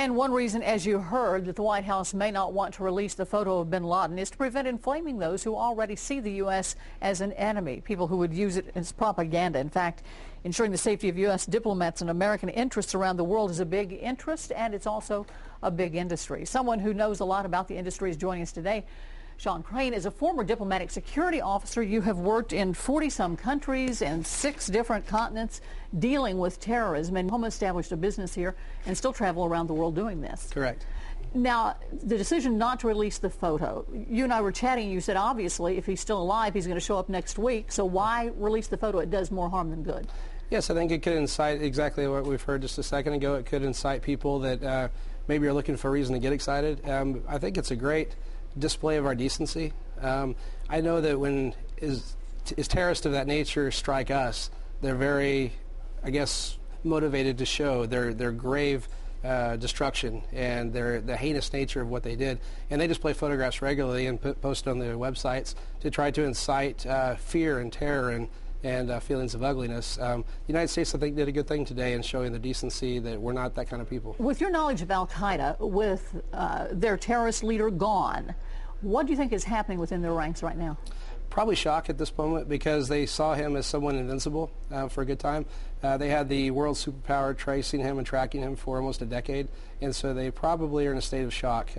And one reason, as you heard, that the White House may not want to release the photo of bin Laden is to prevent inflaming those who already see the U.S. as an enemy, people who would use it as propaganda. In fact, ensuring the safety of U.S. diplomats and American interests around the world is a big interest, and it's also a big industry. Someone who knows a lot about the industry is joining us today. Sean Crain is a former diplomatic security officer. You have worked in 40-some countries and 6 different continents dealing with terrorism, and home established a business here and still travel around the world doing this. Correct. Now, the decision not to release the photo, you and I were chatting, you said obviously if he's still alive, he's going to show up next week, so why release the photo? It does more harm than good. Yes, I think it could incite exactly what we've heard just a second ago. It could incite people that maybe are looking for a reason to get excited. I think it's a great display of our decency. I know that when terrorists of that nature strike us, they're very, I guess, motivated to show their grave destruction and the heinous nature of what they did. And they display photographs regularly and post on their websites to try to incite fear and terror and feelings of ugliness. The United States, I think, did a good thing today in showing the decency that we're not that kind of people. With your knowledge of al-Qaida, with their terrorist leader gone, what do you think is happening within their ranks right now? Probably shock at this moment because they saw him as someone invincible for a good time. They had the world superpower tracing him and tracking him for almost a decade, and so they probably are in a state of shock.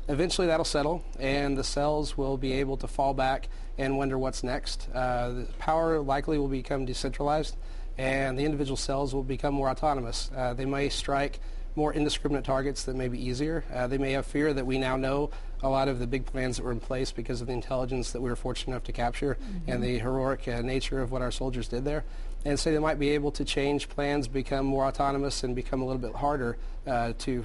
Eventually that'll settle, and the cells will be able to fall back and wonder what's next. The power likely will become decentralized, and the individual cells will become more autonomous. They may strike more indiscriminate targets that may be easier. They may have fear that we now know a lot of the big plans that were in place because of the intelligence that we were fortunate enough to capture and the heroic nature of what our soldiers did there. And so they might be able to change plans, become more autonomous, and become a little bit harder to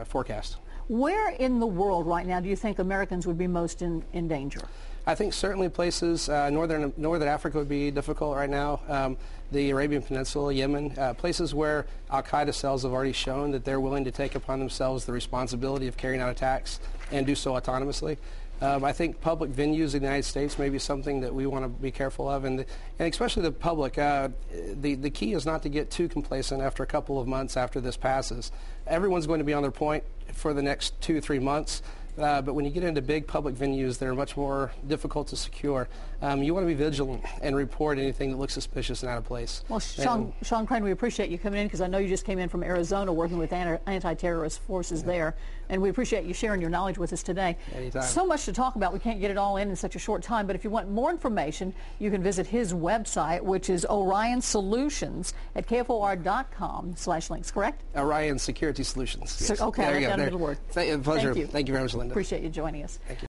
forecast. Where in the world right now do you think Americans would be most in danger? I think certainly places, northern Africa would be difficult right now, the Arabian Peninsula, Yemen, places where al-Qaida cells have already shown that they're willing to take upon themselves the responsibility of carrying out attacks and do so autonomously. I think public venues in the United States may be something that we want to be careful of, and especially the public. The key is not to get too complacent after a couple of months after this passes. Everyone's going to be on their point for the next 2-3 months. But when you get into big public venues that are much more difficult to secure, you want to be vigilant and report anything that looks suspicious and out of place. Well, Sean Crain, we appreciate you coming in because I know you just came in from Arizona working with anti-terrorist forces there, and we appreciate you sharing your knowledge with us today. Anytime. So much to talk about. We can't get it all in such a short time, but if you want more information, you can visit his website, which is Orion Solutions at KFOR.com/links, correct? Orion Security Solutions. Yes. Okay, there you go. Down a little word. Pleasure. Thank you very much, Linda. Appreciate you joining us. Thank you.